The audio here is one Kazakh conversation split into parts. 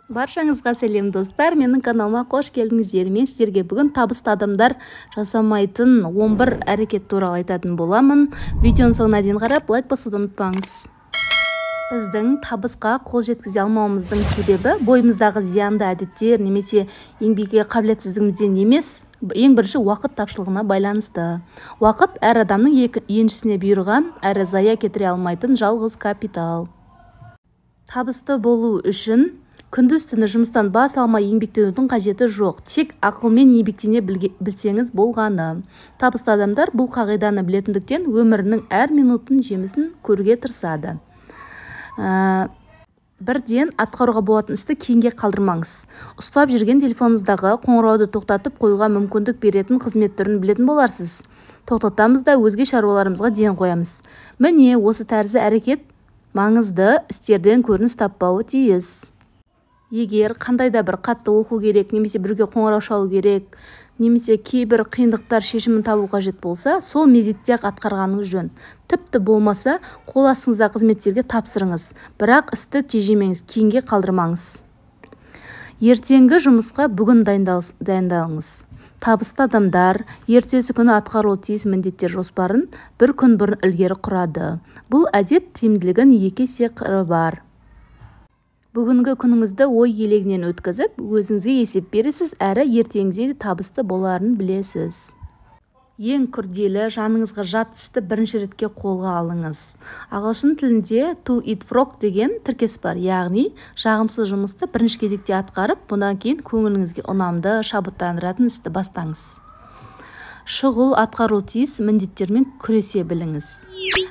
Баршаңызға сәлем достар, менің каналыма қош келдіңіздер. Мен сіздерге бүгін табысты адамдар жасамайтын 11 әрекет туралы айтатын боламын. Видеоның соңына дейін қарап, лайк басуды ұмытпаңыз. Біздің табысқа қол жеткізе алмауымыздың себебі бойымыздағы зиянды әдеттер немесе еңбекке қабілетсіздігімізден емес, ең бірінші уақыт тапшылығына байланысты. Уақыт әр адамның еншісіне бұйырған, әрі зая кетіре алмайтын жалғыз капитал. Табысты болу үшін күндіз-түні жұмыстан бас алмай еңбектенудің қажеті жоқ. Тек ақылмен еңбектене білсеңіз болғаны. Табысты адамдар бұл қағиданы білетіндіктен өмірінің әр минутын жемісін көруге тырысады. Бірден атқаруға болатын істі кейінге қалдырмаңыз. Ұстап жүрген телефоныңыздағы қоңырауды тоқтатып қоюға мүмкіндік беретін қызмет түрін білетін боларсыз. Тоқтатамыз да өзге шаруаларымызға ден қоямыз. Міне осы тәрізді әрекет маңызды істерден көрініс таппауы тиіс. Егер қандайда бір қатты оқу керек, немесе бірге қоңырау шалу керек, немесе кейбір қиындықтар шешімін табу қажет болса, сол мезетте-ақ атқарғаныңыз жөн. Тіпті болмаса, қол астыңыздағы қызметтерге тапсырыңыз, бірақ істі тежемеңіз, кейінге қалдырмаңыз. Ертеңгі жұмысқа бүгін дайындалыңыз. Табысты адамдар ертесі күні атқарылуы тиіс міндеттер жоспарын бір күн бұрын ілгері құрады. Бұл әдет тиімділігін 2 есе бар. Бүгінгі күніңізді ой елегінен өткізіп, өзіңізге есеп бересіз, әрі ертеңіңізде табысты боларын білесіз. Ең күрделі, жаныңызға жат істі бірінші ретке қолға алыңыз. Ағылшын тілінде to eat frog деген тіркес бар, яғни жағымсыз жұмысты бірінші кезекте атқарып, бұдан кейін көңіліңізге ұнамды, шабыттандыратын істі бастаңыз. Шұғыл атқару тиіс міндеттермен күресе біліңіз.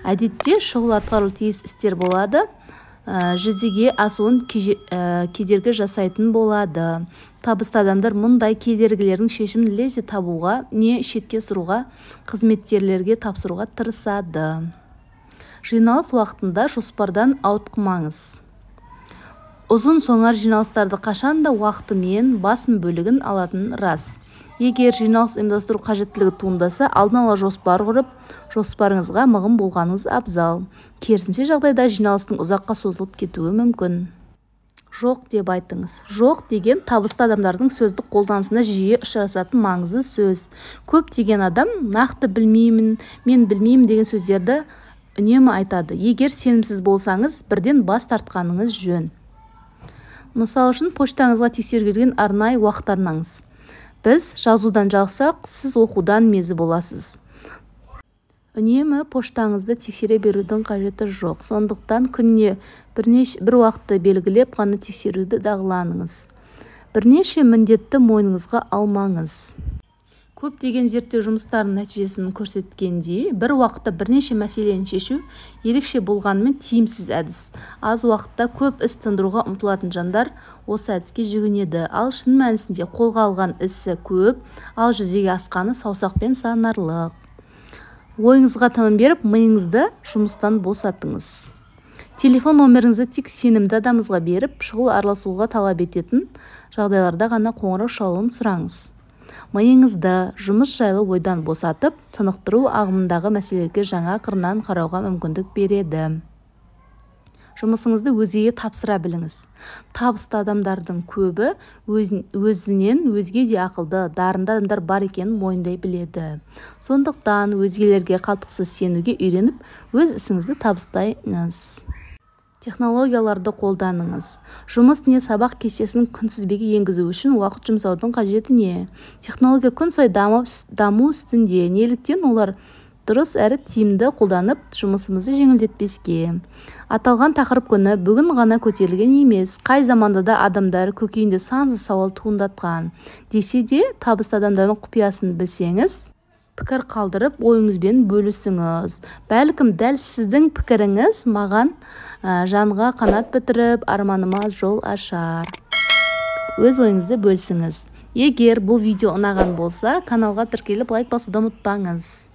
Әдетте шұғыл атқару тиіс істер болады, жүзеге асуын кедергі жасайтын болады. Табысты адамдар мұндай кедергілердің шешімін лезде табуға, не шетке сұруға, қызметкерлерге тапсыруға тырысады. Жиналыс уақытында жоспардан ауытқымаңыз. Ұзын соңар жиналыстарды қашанда уақытымен басым бөлігін алатын рас. Егер жиналыс ұйымдастыру қажеттілігі туындаса, алдын ала жоспар құрып, жоспарыңызға мығым болғаныңыз абзал. Керісінше жағдайда жиналыстың ұзаққа созылып кетуі мүмкін. Жоқ деп айтыңыз. Жоқ деген табысты адамдардың сөздік қолданысында жиі ұшырасатын маңызды сөз. Көп деген адам нақты білмеймін, мен білмеймін деген сөздерді үнемі айтады. Егер сенімсіз болсаңыз, бірден бас тартқаныңыз жөн. Мысал үшін, поштаңызға тексеруге келген арнайы уақыт арнаңыз. Біз жазудан жалықсақ, сіз оқудан мезі боласыз. Үнемі поштаңызды тексере берудің қажеті жоқ. Сондықтан күніне бір уақытты белгілеп қана тексеруді дағдыланыңыз. Бірнеше міндетті мойныңызға алмаңыз. Көптеген зерттеу жұмыстарының нәтижесін көрсеткендей, бір уақытта бірнеше мәселені шешу ерекше болғанымен тиімсіз әдіс. Аз уақытта көп іс тындыруға ұмтылатын жандар осы әдіске жүгінеді. Ал шын мәнісінде қолға алған ісі көп, ал жүзеге асқаны саусақпен санарлық. Ойыңызға тыным беріп, миыңызды жұмыстан босатыңыз. Телефон номеріңізді тек сенімді адамыңызға беріп, шұғыл араласуға талап ететін жағдайларда ғана қоңырау шалуын сұраңыз. Миыңызды жұмыс жайлы ойдан босатып, тынықтыру ағымындағы мәселелерге жаңа қырынан қарауға мүмкіндік береді. Жұмысыңызды өзгеге тапсыра біліңіз. Табысты адамдардың көбі өзінен өзге де ақылды, дарынды адамдар бар екенін мойындай біледі. Сондықтан өзгелерге қалтқысыз сенуге үйреніп, өз ісіңізді табыстайыңыз. Технологияларды қолданыңыз. Жұмыс не сабақ кестесін күнтізбеге енгізу үшін уақыт жұмсаудың қажеті не? Технология күн сайын даму үстінде, неліктен олар дұрыс әрі тиімді қолданып, жұмысымызды жеңілдетпеске. Аталған тақырып күні бүгін ғана көтерілген емес, қай заманда да адамдар көкейінде сансыз сауал туындатқан. Десе де, табысты адамдардың құпиясын білсеңіз, пікір қалдырып, ойыңызбен бөлісіңіз. Бәлкім дәл сіздің пікіріңіз маған жанға қанат бітіріп, арманыма жол ашар. Өз ойыңызды бөлісіңіз. Егер бұл видео ұнаған болса, каналға тіркеліп лайк басуды ұмытпаңыз.